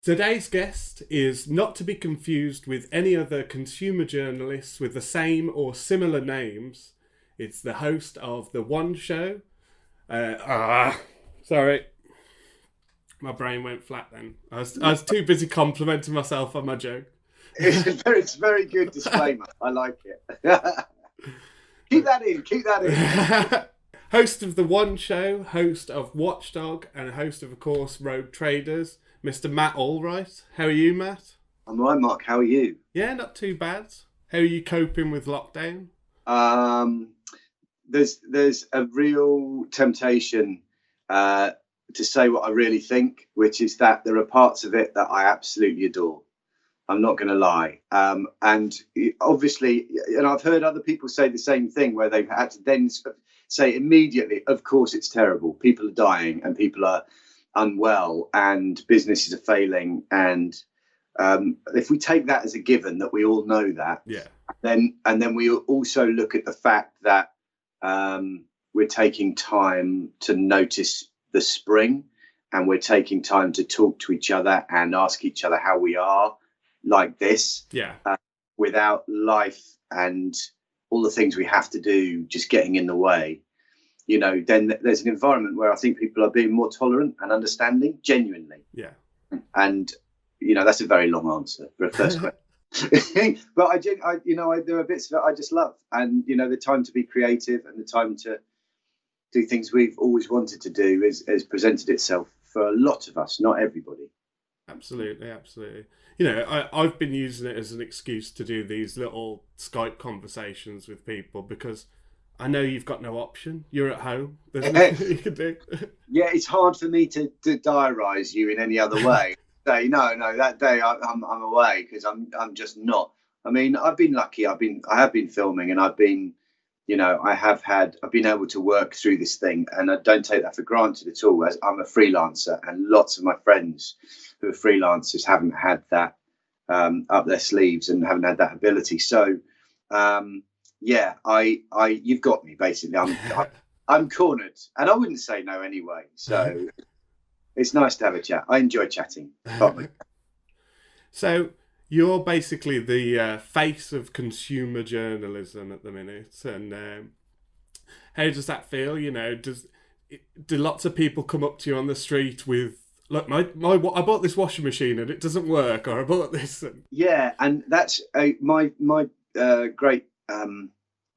Today's guest is not to be confused with any other consumer journalists with the same or similar names. It's the host of The One Show. Sorry, my brain went flat then. I was too busy complimenting myself on my joke. It's a very good disclaimer. I like it. Keep that in. Keep that in. Host of The One Show, host of Watchdog, and host of course, Rogue Traders, Mr. Matt Allwright. How are you, Matt? I'm right, Mark. How are you? Yeah, not too bad. How are you coping with lockdown? Um, there's a real temptation to say what I really think, which is that there are parts of it that I absolutely adore. I'm not going to lie. And obviously, and I've heard other people say the same thing where they've had to then say immediately, of course, it's terrible. People are dying and people are unwell and businesses are failing. And if we take that as a given that we all know that, Yeah. then we also look at the fact that we're taking time to notice the spring and we're taking time to talk to each other and ask each other how we are like this, Yeah. without life and all the things we have to do just getting in the way, then there's an environment where I think people are being more tolerant and understanding genuinely. Yeah. And, that's a very long answer for a first question. But there are bits of it I just love. And, the time to be creative and the time to do things we've always wanted to do has presented itself for a lot of us, not everybody. Absolutely, absolutely. I've been using it as an excuse to do these little Skype conversations with people because I know you've got no option. You're at home. There's nothing you can do. Yeah, it's hard for me to diarise you in any other way. Say no, that day I'm away because I'm just not. I mean, I've been lucky. I have been filming, and I've been I've been able to work through this thing, and I don't take that for granted at all. As I'm a freelancer, and lots of my friends who are freelancers haven't had that up their sleeves and haven't had that ability. So, yeah, you've got me basically. I'm cornered, and I wouldn't say no anyway. So it's nice to have a chat. I enjoy chatting. So you're basically the face of consumer journalism at the minute, and how does that feel? Do lots of people come up to you on the street with, look, my I bought this washing machine and it doesn't work, or I bought this? Yeah, and that's my great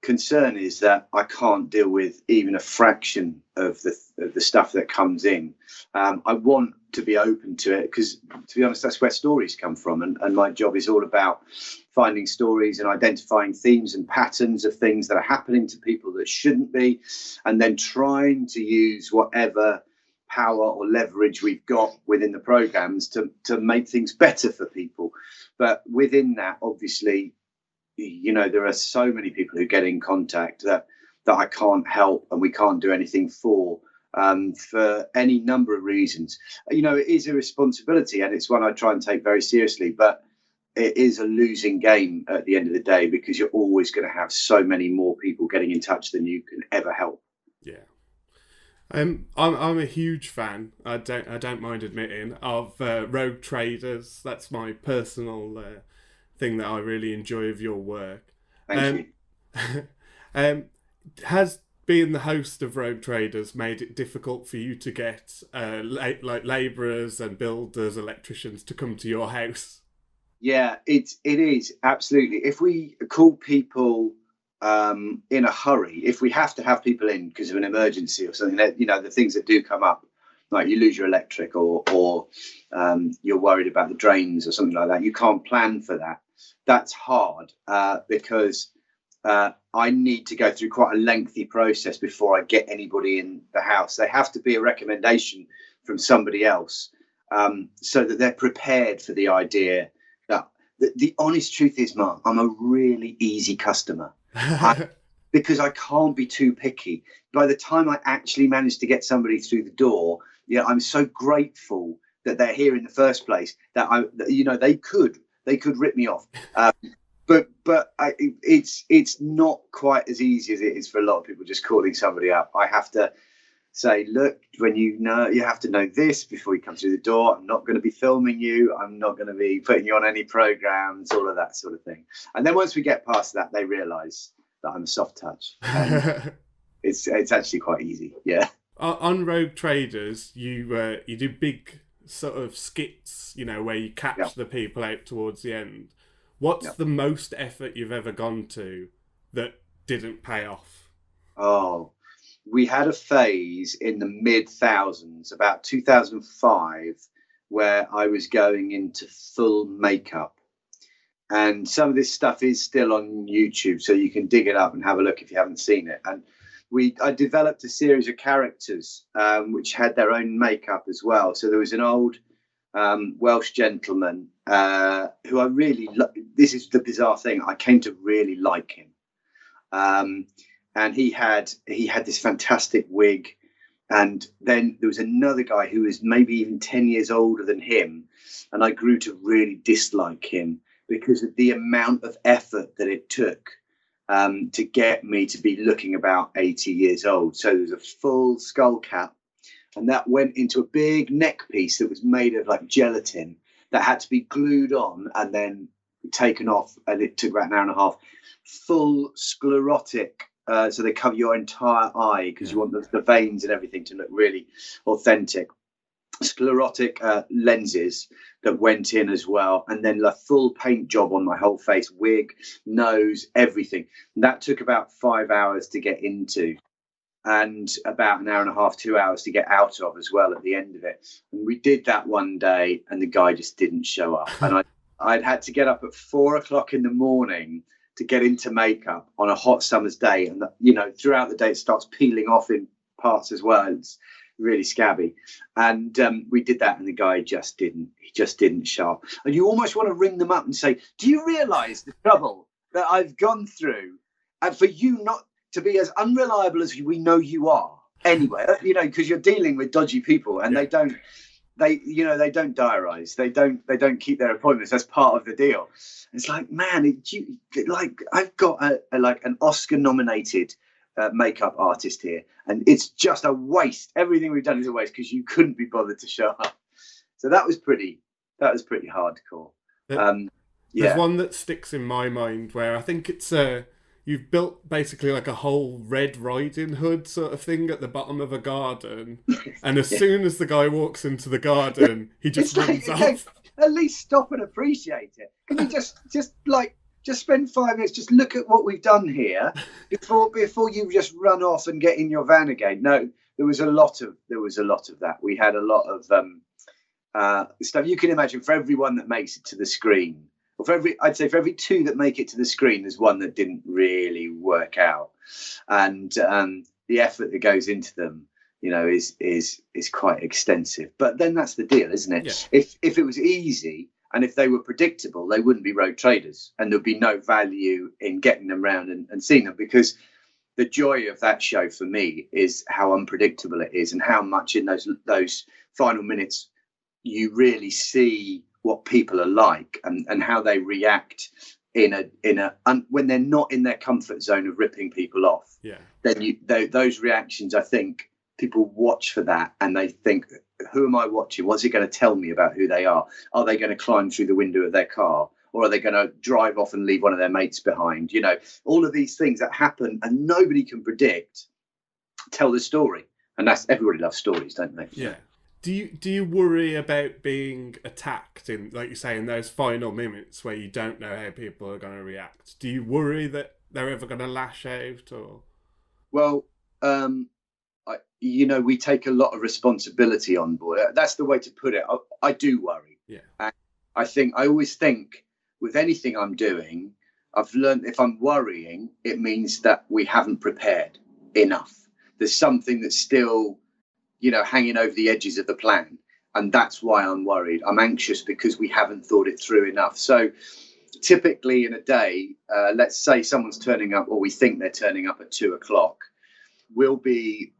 concern is that I can't deal with even a fraction of the stuff that comes in. I want to be open to it because, to be honest, that's where stories come from, and my job is all about finding stories and identifying themes and patterns of things that are happening to people that shouldn't be, and then trying to use whatever power or leverage we've got within the programs to make things better for people. But within that, obviously, there are so many people who get in contact that I can't help and we can't do anything for any number of reasons. It is a responsibility and it's one I try and take very seriously, but it is a losing game at the end of the day because you're always going to have so many more people getting in touch than you can ever help. Yeah. I'm a huge fan. I don't mind admitting of Rogue Traders. That's my personal thing that I really enjoy of your work. Thank you. Has being the host of Rogue Traders made it difficult for you to get like labourers and builders, electricians to come to your house? Yeah, it is absolutely. If we call people in a hurry, if we have to have people in because of an emergency or something, the things that do come up, like you lose your electric or you're worried about the drains or something like that, you can't plan for that. That's hard because I need to go through quite a lengthy process before I get anybody in the house. They have to be a recommendation from somebody else so that they're prepared for the idea that the honest truth is, Mark, I'm a really easy customer. Because I can't be too picky. By the time I actually manage to get somebody through the door, I'm so grateful that they're here in the first place that they could rip me off. But it's not quite as easy as it is for a lot of people just calling somebody up. I have to say, look, when you have to know this before you come through the door. I'm not going to be filming you. I'm not going to be putting you on any programs, all of that sort of thing. And then once we get past that, they realise that I'm a soft touch. And it's actually quite easy. Yeah. On Rogue Traders, you do big sort of skits, where you catch the people out towards the end. What's the most effort you've ever gone to that didn't pay off? Oh, we had a phase in the mid-thousands, about 2005, where I was going into full makeup. And some of this stuff is still on YouTube, so you can dig it up and have a look if you haven't seen it. And I developed a series of characters which had their own makeup as well. So there was an old Welsh gentleman who I really this is the bizarre thing. I came to really like him. And he had this fantastic wig. And then there was another guy who was maybe even 10 years older than him. And I grew to really dislike him because of the amount of effort that it took to get me to be looking about 80 years old. So there was a full skull cap, and that went into a big neck piece that was made of like gelatin that had to be glued on and then taken off. And it took about an hour and a half. Full sclerotic. So they cover your entire eye because you want the veins and everything to look really authentic. Sclerotic lenses that went in as well, and then the full paint job on my whole face, wig, nose, everything. That took about 5 hours to get into, and about an hour and a half, 2 hours to get out of as well at the end of it. And we did that one day, and the guy just didn't show up, and I'd had to get up at 4 o'clock in the morning to get into makeup on a hot summer's day, and throughout the day it starts peeling off in parts as well. It's really scabby, and we did that, and the guy just didn't show up. And you almost want to ring them up and say, do you realize the trouble that I've gone through, and for you not to be as unreliable as we know you are anyway, because you're dealing with dodgy people, and they don't diarize, they don't keep their appointments. That's part of the deal. It's like, man, I've got an Oscar nominated makeup artist here, and it's just a waste. Everything we've done is a waste because you couldn't be bothered to show up. So that was pretty hardcore. There's one that sticks in my mind where I think it's you've built basically like a whole Red Riding Hood sort of thing at the bottom of a garden, and as soon as the guy walks into the garden, he just runs off. At least stop and appreciate it. Can you just spend 5 minutes, just look at what we've done here before you just run off and get in your van again? No, there was a lot of that. We had a lot of stuff. You can imagine, for everyone that makes it to the screen, or for every two that make it to the screen, there's one that didn't really work out. And the effort that goes into them, is quite extensive. But then that's the deal, isn't it? Yeah. If it was easy, and if they were predictable, they wouldn't be Rogue Traders, and there'd be no value in getting them round and seeing them, because the joy of that show for me is how unpredictable it is, and how much in those final minutes you really see what people are like, and how they react when they're not in their comfort zone of ripping people off. Yeah. Then those reactions, I think people watch for that, and they think, who am I watching? What's it going to tell me about who they are? Are they going to climb through the window of their car, or are they going to drive off and leave one of their mates behind? All of these things that happen and nobody can predict tell the story. And everybody loves stories, don't they? Yeah. Do you worry about being attacked in, like you say, in those final minutes where you don't know how people are going to react? Do you worry that they're ever going to lash out? Or? Well, we take a lot of responsibility on board. That's the way to put it. I do worry. Yeah. And I always think with anything I'm doing, I've learned if I'm worrying, it means that we haven't prepared enough. There's something that's still, hanging over the edges of the plan. And that's why I'm worried. I'm anxious because we haven't thought it through enough. So typically in a day, let's say someone's turning up, or we think they're turning up at 2 o'clock. We'll be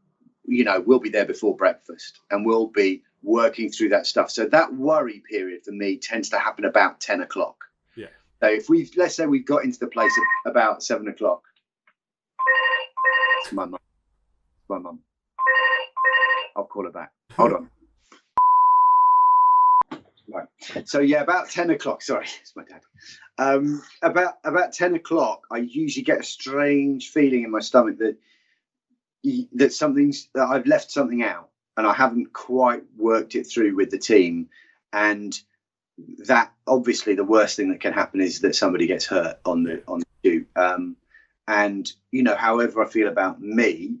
there before breakfast, and we'll be working through that stuff. So that worry period for me tends to happen about 10 o'clock. Yeah. So let's say we've got into the place at about 7 o'clock. It's my mum. I'll call her back. Hold on. Right. So yeah, about 10 o'clock. Sorry, it's my dad. About 10 o'clock, I usually get a strange feeling in my stomach that I've left something out, and I haven't quite worked it through with the team. And that, obviously, the worst thing that can happen is that somebody gets hurt on the shoot. And however I feel about me,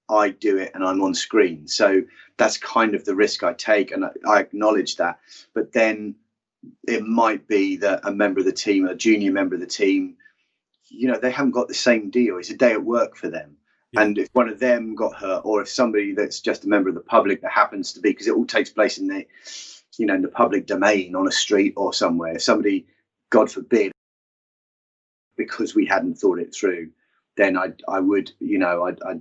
I do it and I'm on screen. So that's kind of the risk I take, and I acknowledge that. But then it might be that a member of the team, a junior member of the team, they haven't got the same deal. It's a day at work for them. Yeah. And if one of them got hurt, or if somebody that's just a member of the public that happens to be, because it all takes place in the, in the public domain on a street or somewhere, if somebody, God forbid, because we hadn't thought it through, then I'd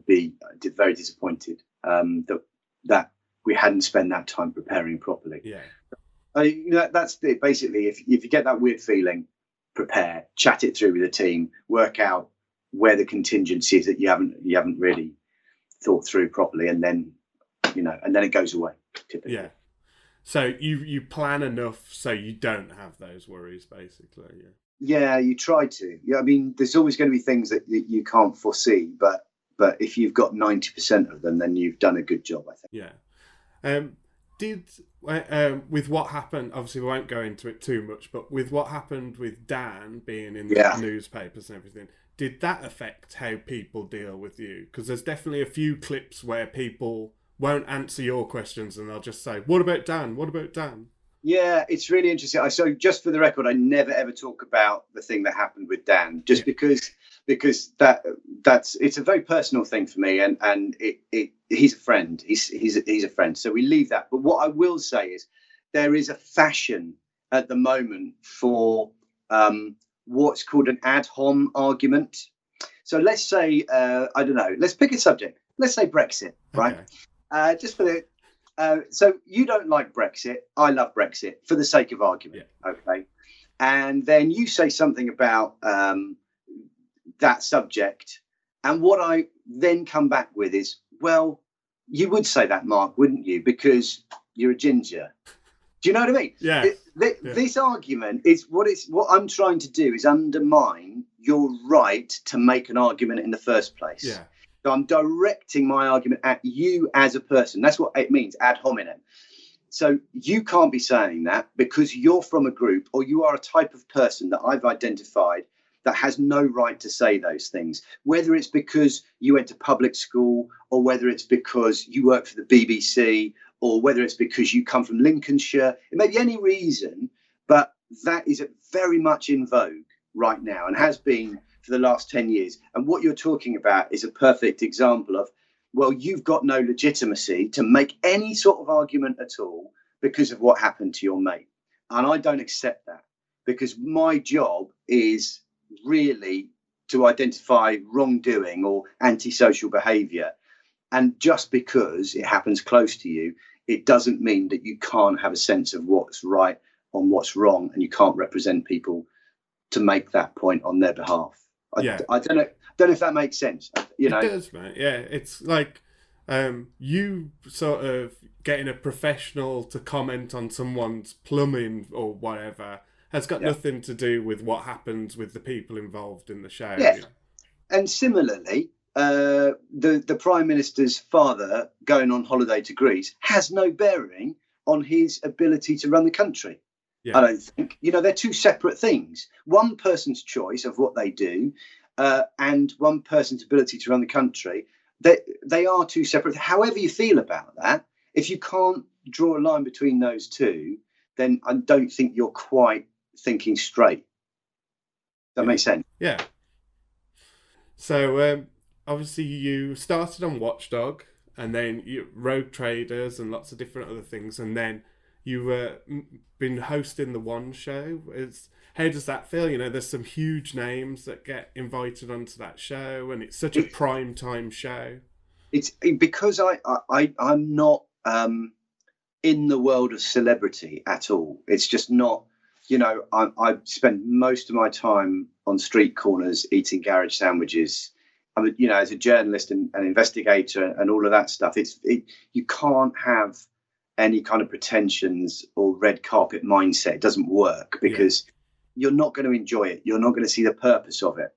be very disappointed that we hadn't spent that time preparing properly. Yeah. That's it. Basically, if you get that weird feeling, prepare, chat it through with the team, work out where the contingencies that you haven't really thought through properly, and then it goes away. Typically. Yeah. So you plan enough so you don't have those worries, basically. Yeah. Yeah, you try to. Yeah, I mean, there's always going to be things that you can't foresee, but if you've got 90% of them, then you've done a good job, I think. Yeah. With what happened, obviously we won't go into it too much, but with what happened with Dan being in the newspapers and everything, did that affect how people deal with you? Because there's definitely a few clips where people won't answer your questions and they'll just say, "What about Dan? What about Dan?" Yeah, it's really interesting. So just for the record, I never ever talk about the thing that happened with Dan, just because that's it's a very personal thing for me, and he's a friend. He's a friend. So we leave that. But what I will say is there is a fashion at the moment for what's called an ad hom argument. So let's say I don't know. Let's pick a subject. Let's say Brexit, right? Okay. Just for the. So you don't like Brexit. I love Brexit for the sake of argument. Yeah. Okay. And then you say something about that subject. And what I then come back with is, well, you would say that, Mark, wouldn't you? Because you're a ginger. Do you know what I mean? Yeah. This argument is what I'm trying to do is undermine your right to make an argument in the first place. Yeah. So I'm directing my argument at you as a person. That's what it means, ad hominem. So you can't be saying that because you're from a group, or you are a type of person that I've identified that has no right to say those things, whether it's because you went to public school, or whether it's because you work for the BBC, or whether it's because you come from Lincolnshire. It may be any reason, but that is very much in vogue right now and has been for the last 10 years. And what you're talking about is a perfect example of, well, you've got no legitimacy to make any sort of argument at all because of what happened to your mate. And I don't accept that, because my job is really to identify wrongdoing or antisocial behaviour. And just because it happens close to you, it doesn't mean that you can't have a sense of what's right and what's wrong, and you can't represent people to make that point on their behalf. I don't know if that makes sense. It does, mate. Yeah, it's like you sort of getting a professional to comment on someone's plumbing or whatever has got nothing to do with what happens with the people involved in the show. Yeah. And similarly, the Prime Minister's father going on holiday to Greece has no bearing on his ability to run the country. Yeah. I don't think, they're two separate things. One person's choice of what they do and one person's ability to run the country, they are two separate. However you feel about that, if you can't draw a line between those two, then I don't think you're quite thinking straight. That makes sense? Yeah. So obviously you started on Watchdog, and then you Rogue Traders and lots of different other things, and then you been hosting the One Show. How does that feel? There's some huge names that get invited onto that show, and it's such a prime time show. It's because I'm not in the world of celebrity at all. It's just not. I spend most of my time on street corners eating garage sandwiches as a journalist and an investigator and all of that stuff, you can't have any kind of pretensions or red carpet mindset. It doesn't work because you're not going to enjoy it. You're not going to see the purpose of it.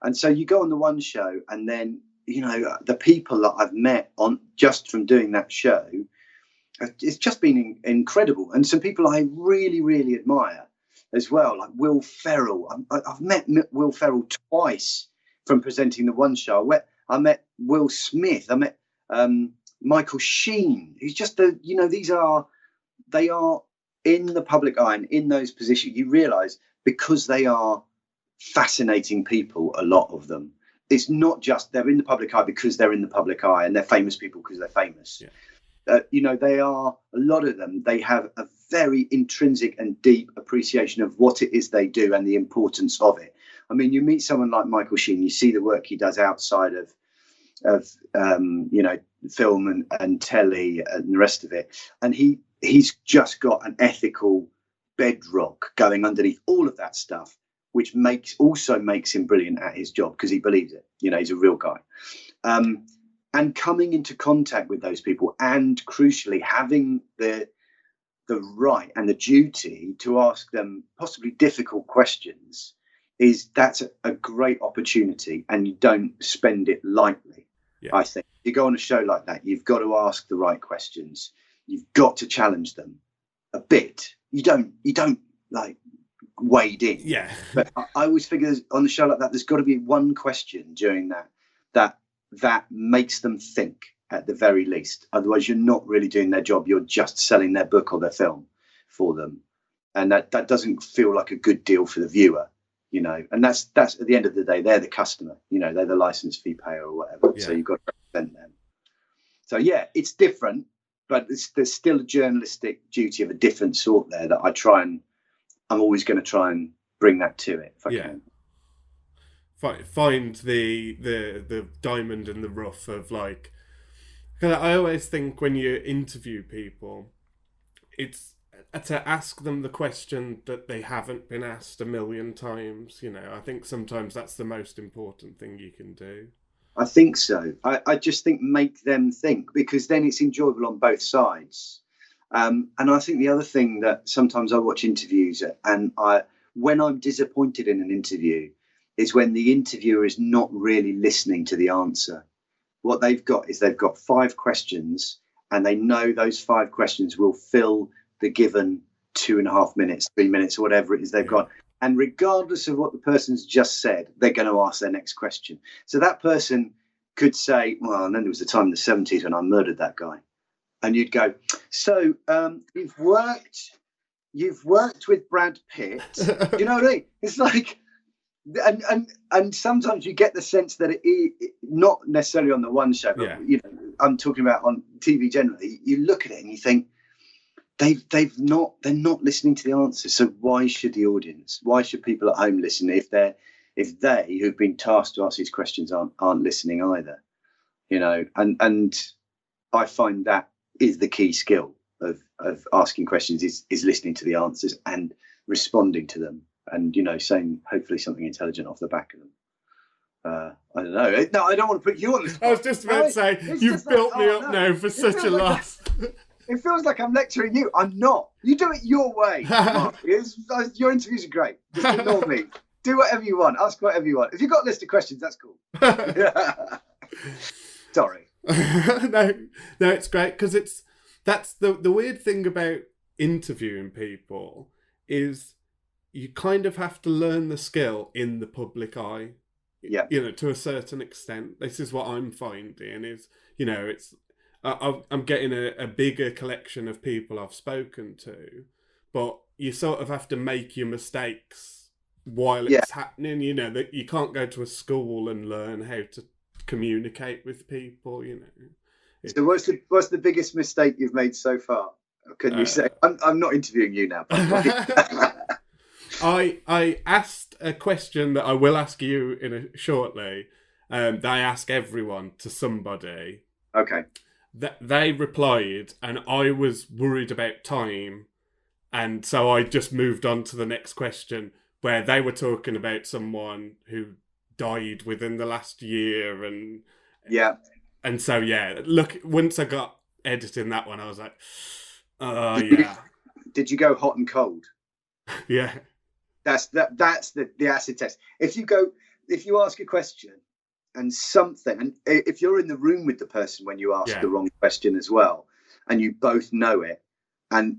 And so you go on the one show, and then, the people that I've met on just from doing that show, it's just been incredible. And some people I really, really admire as well, like Will Ferrell. I've met Will Ferrell twice from presenting the one show. I met Will Smith. I met Michael Sheen. He's just they are in the public eye and in those positions. You realise, because they are fascinating people, a lot of them. It's not just they're in the public eye because they're in the public eye, and they're famous people because they're famous. Yeah. They are, a lot of them, they have a very intrinsic and deep appreciation of what it is they do and the importance of it. I mean, you meet someone like Michael Sheen, you see the work he does outside of film and telly and the rest of it, and he's just got an ethical bedrock going underneath all of that stuff, which also makes him brilliant at his job because he believes it. He's a real guy. And coming into contact with those people, and crucially having the right and the duty to ask them possibly difficult questions, that's a great opportunity, and you don't spend it lightly. Yeah. I think you go on a show like that, you've got to ask the right questions. You've got to challenge them a bit. You don't like wade in. Yeah. But I always figure on a show like that, there's got to be one question during that makes them think at the very least. Otherwise, you're not really doing their job. You're just selling their book or their film for them, and that doesn't feel like a good deal for the viewer. And that's at the end of the day, they're the customer. They're the license fee payer or whatever. Yeah. So you've got to represent them. So yeah, it's different, but there's still a journalistic duty of a different sort there that I'm always going to try and bring that to it if I can. Find the diamond in the rough of, like, because I always think when you interview people, it's to ask them the question that they haven't been asked a million times. I think sometimes that's the most important thing you can do. I think so. I just think make them think, because then it's enjoyable on both sides. And I think the other thing that sometimes I watch interviews, and when I'm disappointed in an interview, is when the interviewer is not really listening to the answer. What they've got 5 questions, and they know those 5 questions will fill the given 2.5 minutes, 3 minutes, or whatever it is they've got. And regardless of what the person's just said, they're going to ask their next question. So that person could say, well, and then there was a time in the 70s when I murdered that guy. And you'd go, so you've worked with Brad Pitt. You know what I mean? It's like, and sometimes you get the sense that it not necessarily on the one show, but I'm talking about on TV generally. You look at it and you think they're not listening to the answers. So why should the audience? Why should people at home listen if they who've been tasked to ask these questions aren't listening either? And I find that is the key skill of asking questions is listening to the answers and responding to them, and saying hopefully something intelligent off the back of them. I don't know. No, I don't want to put you on the spot. I was just about to say, you've built me up now for such a loss. It feels like I'm lecturing you. I'm not. You do it your way, Mark. Your interviews are great. Just ignore me. Do whatever you want. Ask whatever you want. If you've got a list of questions, that's cool. Sorry. No, it's great, because that's the weird thing about interviewing people is you kind of have to learn the skill in the public eye. Yeah. To a certain extent. This is what I'm finding is, it's I'm getting a bigger collection of people I've spoken to, but you sort of have to make your mistakes while it's happening. That you can't go to a school and learn how to communicate with people. So what's the biggest mistake you've made so far? Can you say? I'm not interviewing you now. I asked a question that I will ask you shortly. That I ask everyone to somebody. Okay. They replied, and I was worried about time, and so I just moved on to the next question, where they were talking about someone who died within the last year, Yeah. and so yeah, look, once I got editing that one, I was like, oh Did you, yeah, did you go hot and cold? yeah, That's the acid test. If you ask a question and something, and if you're in the room with the person when you ask yeah. the wrong question as well, and you both know it, and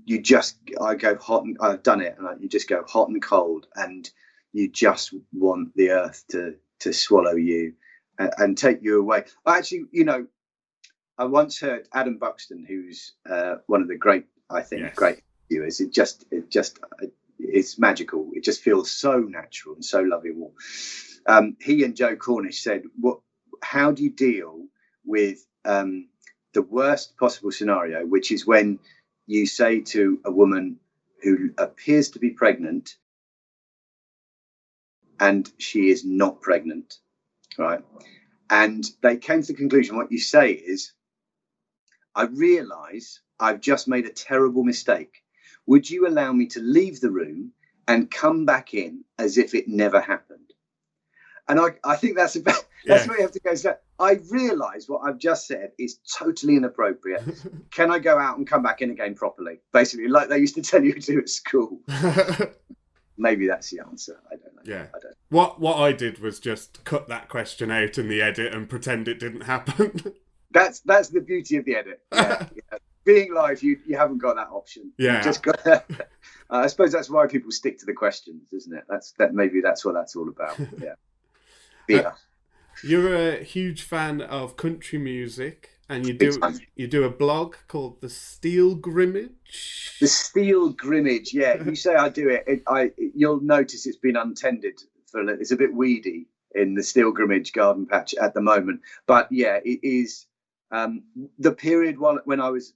I go hot and I've done it, and you just go hot and cold, and you just want the earth to swallow you and take you away. Actually, I once heard Adam Buxton, who's one of the great, I think, Yes. great viewers. It's magical. It just feels so natural and so lovable. He and Joe Cornish said, how do you deal with the worst possible scenario, which is when you say to a woman who appears to be pregnant and she is not pregnant, right? And they came to the conclusion, what you say is, I realise I've just made a terrible mistake. Would you allow me to leave the room and come back in as if it never happened? And I think that's Yeah. where you have to go. So I realise what I've just said is totally inappropriate. Can I go out and come back in again properly? Basically, like they used to tell you to do at school. Maybe that's the answer. I don't know. Yeah. I don't. What I did was just cut that question out in the edit and pretend it didn't happen. That's the beauty of the edit. Yeah. Being live, you haven't got that option. Yeah. You just got. I suppose that's why people stick to the questions, isn't it? Maybe that's what that's all about. Yeah. Yeah. You're a huge fan of country music, and you do a blog called The Steel Grimmage. The Steel Grimmage, yeah. You say I do it. You'll notice it's been untended it's a bit weedy in the Steel Grimmage garden patch at the moment. But yeah, it is the period when I was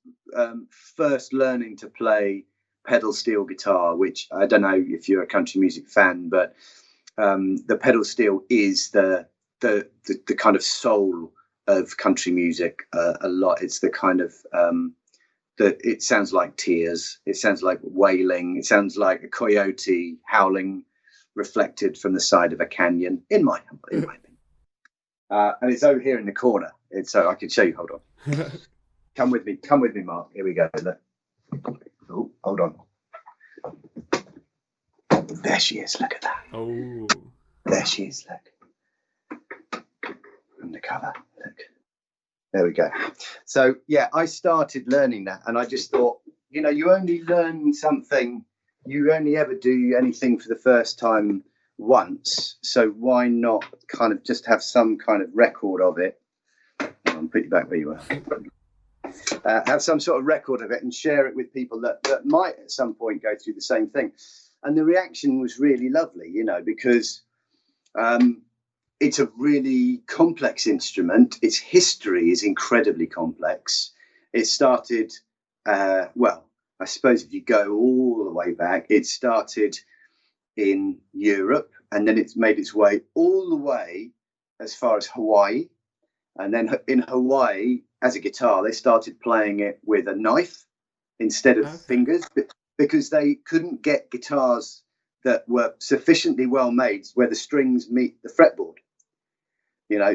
first learning to play pedal steel guitar, which I don't know if you're a country music fan, but the pedal steel is the kind of soul of country music a lot. It's the kind of it sounds like tears, it sounds like wailing, it sounds like a coyote howling reflected from the side of a canyon, in my opinion. And it's over here in the corner, so I can show you. Hold on. Come with me, Mark. Here we go. Look. Oh, hold on. There she is. Look at that. Oh. There she is. Look. Undercover. Look. There we go. So, yeah, I started learning that. And I just thought, you only learn something. You only ever do anything for the first time once. So why not kind of just have some kind of record of it? I'll put you back where you were. Have some sort of record of it and share it with people that might at some point go through the same thing. And the reaction was really lovely, because it's a really complex instrument. Its history is incredibly complex. It started, I suppose if you go all the way back, it started in Europe, and then it's made its way all the way as far as Hawaii. And then in Hawaii, as a guitar, they started playing it with a knife instead of fingers, because they couldn't get guitars that were sufficiently well made where the strings meet the fretboard.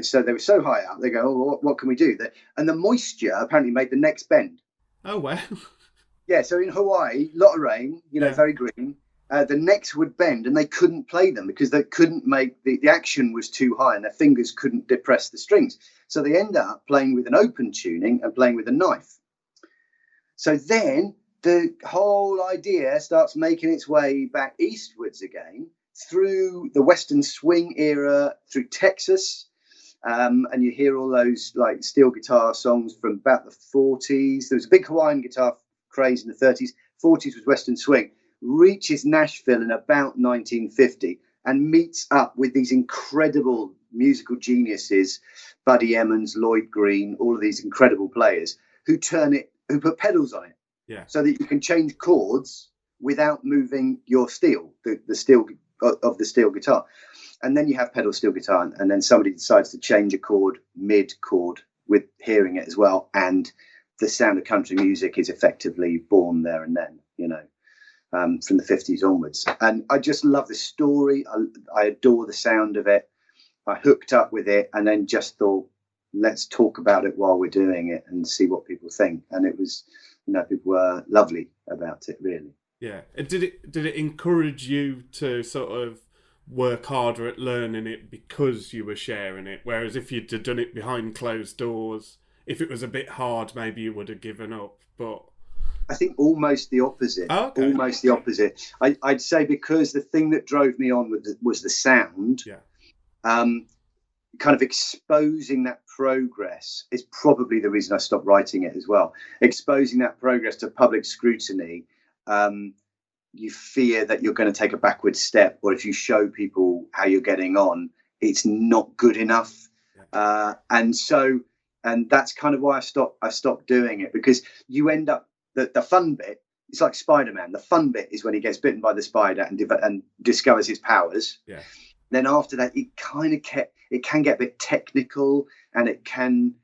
So they were so high up, they go, oh, what can we do? And the moisture apparently made the necks bend. Oh, well. Yeah, so in Hawaii, a lot of rain, very green. The necks would bend and they couldn't play them because they couldn't make the action was too high and their fingers couldn't depress the strings. So they end up playing with an open tuning and playing with a knife. So then the whole idea starts making its way back eastwards again through the Western swing era, through Texas. And you hear all those like steel guitar songs from about the 40s. There was a big Hawaiian guitar craze in the 30s. 40s was Western swing. Reaches Nashville in about 1950 and meets up with these incredible musical geniuses, Buddy Emmons, Lloyd Green, all of these incredible players who put pedals on it. Yeah. So that you can change chords without moving your steel, the steel of the steel guitar. And then you have pedal steel guitar, and then somebody decides to change a chord mid-chord with hearing it as well. And the sound of country music is effectively born there and then, from the 50s onwards. And I just love the story. I adore the sound of it. I hooked up with it, and then just thought, let's talk about it while we're doing it and see what people think. And it was, people were lovely about it, really. Yeah. Did it encourage you to sort of work harder at learning it because you were sharing it? Whereas if you'd have done it behind closed doors, if it was a bit hard, maybe you would have given up. But I think almost the opposite. oh, okay. Almost the opposite. I'd say because the thing that drove me on was the sound. Yeah. Kind of exposing that progress is probably the reason I stopped writing it as well. Exposing that progress to public scrutiny, you fear that you're going to take a backward step, or if you show people how you're getting on, it's not good enough. Yeah. And that's kind of why I stopped doing it, because you end up the fun bit. It's like Spider-Man. The fun bit is when he gets bitten by the spider and discovers his powers. Yeah. Then after that, it can get a bit technical, and it can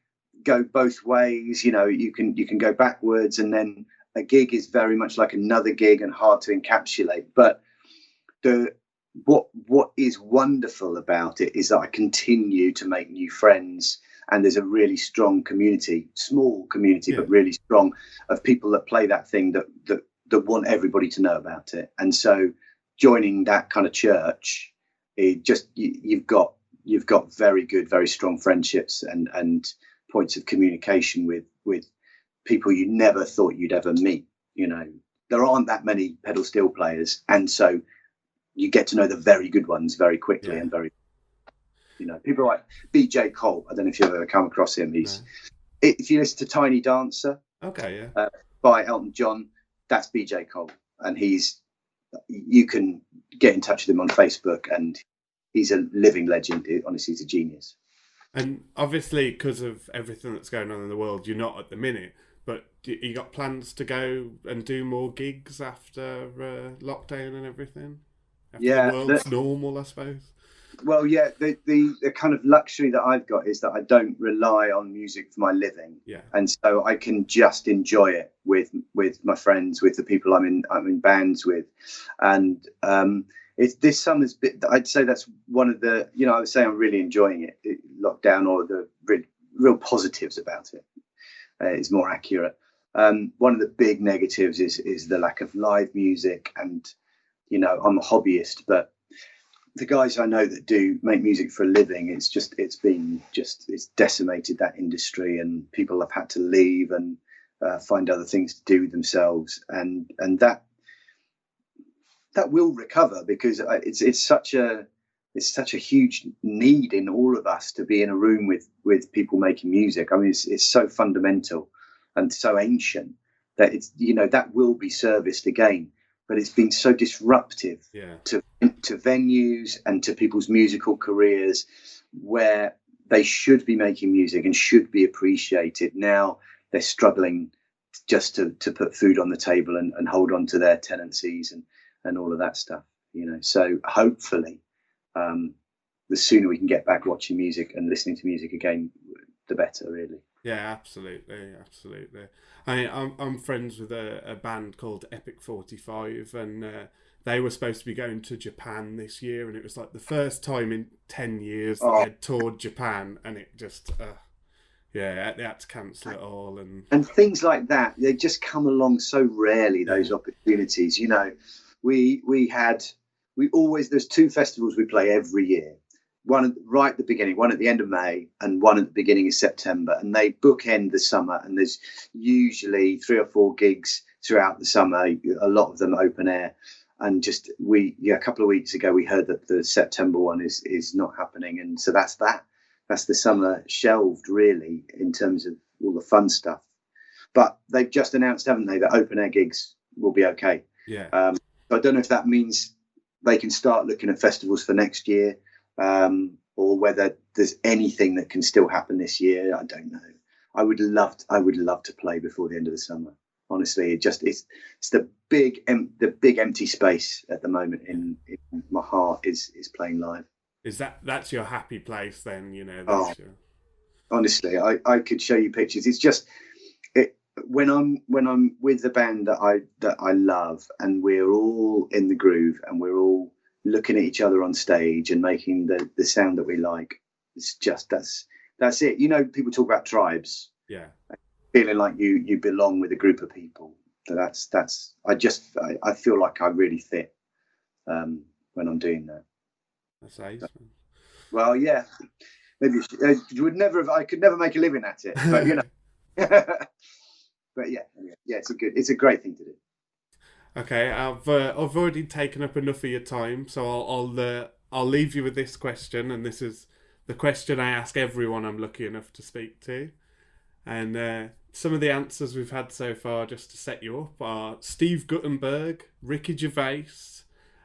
go both ways. You can go backwards, and then a gig is very much like another gig and hard to encapsulate. But what is wonderful about it is that I continue to make new friends, and there's a really strong community, small community, but really strong, of people that play that thing that want everybody to know about it. And so joining that kind of church, you've got very good, very strong friendships and points of communication with people you never thought you'd ever meet. There aren't that many pedal steel players, and so you get to know the very good ones very quickly. And very, people like BJ Cole. I don't know if you've ever come across him. If you listen to Tiny Dancer, okay, by Elton John, that's BJ Cole, and you can get in touch with him on Facebook, and he's a living legend. Honestly, he's a genius. And obviously, because of everything that's going on in the world, you're not at the minute. But you got plans to go and do more gigs after lockdown and everything? After the world's normal, I suppose. Well, yeah, the kind of luxury that I've got is that I don't rely on music for my living. Yeah. And so I can just enjoy it with my friends, with the people I'm in bands with. And this summer's bit, I'd say that's one of the, I would say I'm really enjoying it. Lockdown, or the real positives about it, is more accurate. One of the big negatives is the lack of live music. And, I'm a hobbyist, but the guys I know that do make music for a living, it's decimated that industry, and people have had to leave and find other things to do themselves. And that will recover, because it's such a huge need in all of us to be in a room with people making music. I mean, it's so fundamental and so ancient that that will be serviced again. But it's been so disruptive to venues and to people's musical careers, where they should be making music and should be appreciated. Now they're struggling just to put food on the table and hold on to their tenancies and all of that stuff. So hopefully, the sooner we can get back watching music and listening to music again, the better, really. Yeah, absolutely. I'm friends with a band called Epic 45, and they were supposed to be going to Japan this year, and it was like the first time in 10 years that they'd toured Japan, and it just, they had to cancel it all. And things like that, they just come along so rarely, those opportunities. There's two festivals we play every year. One right at the beginning, one at the end of May, and one at the beginning of September, and they bookend the summer. And there's usually 3 or 4 gigs throughout the summer, a lot of them open air. And a couple of weeks ago we heard that the September one is not happening, and so that's the summer shelved, really, in terms of all the fun stuff. But they've just announced, haven't they, that open air gigs will be okay. Yeah. I don't know if that means they can start looking at festivals for next year. Or whether there's anything that can still happen this year, I don't know. I would love to play before the end of the summer. Honestly, it's the big empty space at the moment in my heart is playing live. That's your happy place then? Honestly, I could show you pictures. It's just when I'm with the band that I love, and we're all in the groove, and we're all looking at each other on stage and making the sound that we like. It's just that's it. You know, people talk about tribes. Yeah. Feeling like you belong with a group of people. That's I feel like I really fit when I'm doing that. That's ace. Well, yeah, maybe you would never have. I could never make a living at it, but you know. But yeah, it's a great thing to do. Okay, I've already taken up enough of your time, so I'll leave you with this question, and this is the question I ask everyone I'm lucky enough to speak to. And some of the answers we've had so far, just to set you up, are Steve Guttenberg, Ricky Gervais,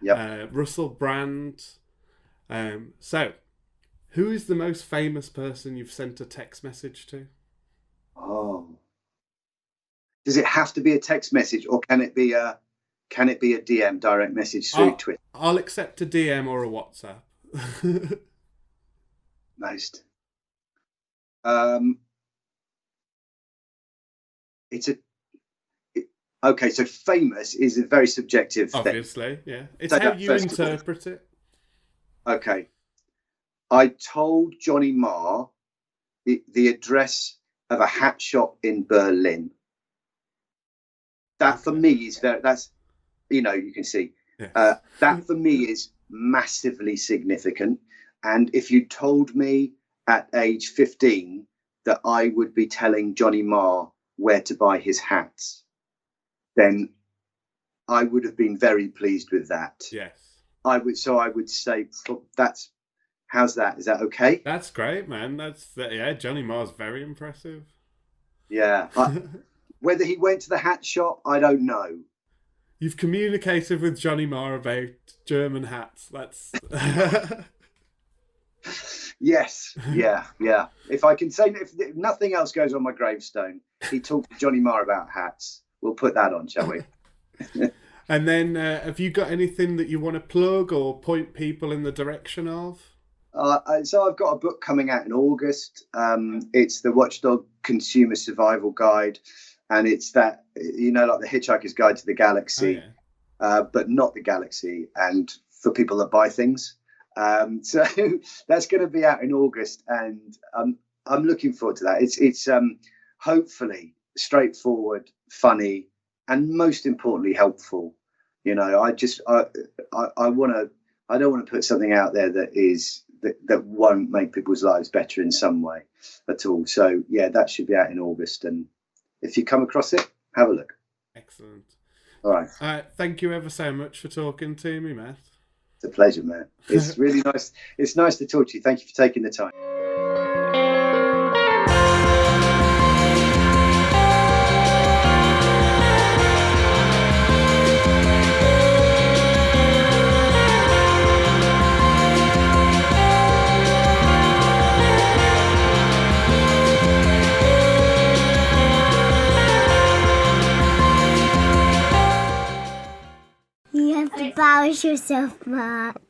Russell Brand. So, who is the most famous person you've sent a text message to? Oh, does it have to be a text message, or can it be a DM, direct message through Twitter? I'll accept a DM or a WhatsApp. Most. Okay, so famous is a very subjective thing. Obviously, yeah. It's so how you interpret it. Okay. I told Johnny Marr the address of a hat shop in Berlin. That for me is that's, you know, you can see. Yeah. That for me is massively significant. And if you told me at age 15 that I would be telling Johnny Marr where to buy his hats, then I would have been very pleased with that. Yes. I would say that's, how's that? Is that okay? That's great, man. Yeah, Johnny Marr's very impressive. Yeah. Whether he went to the hat shop, I don't know. You've communicated with Johnny Marr about German hats. That's Yes, yeah. If I can say, if nothing else goes on my gravestone, he talked to Johnny Marr about hats. We'll put that on, shall we? And then, have you got anything that you want to plug or point people in the direction of? So I've got a book coming out in August. It's the Watchdog Consumer Survival Guide, and it's that, you know, like the Hitchhiker's Guide to the Galaxy, but not the galaxy, and for people that buy things. So that's going to be out in August, and I'm looking forward to that. It's hopefully straightforward, funny, and most importantly helpful. You know, I don't want to put something out there that won't make people's lives better in some way at all. So yeah, that should be out in August, and if you come across it, have a look. Excellent. All right. Thank you ever so much for talking to me, Matt. It's a pleasure, man. It's really nice. It's nice to talk to you. Thank you for taking the time. You have to embarrass yourself, Mark.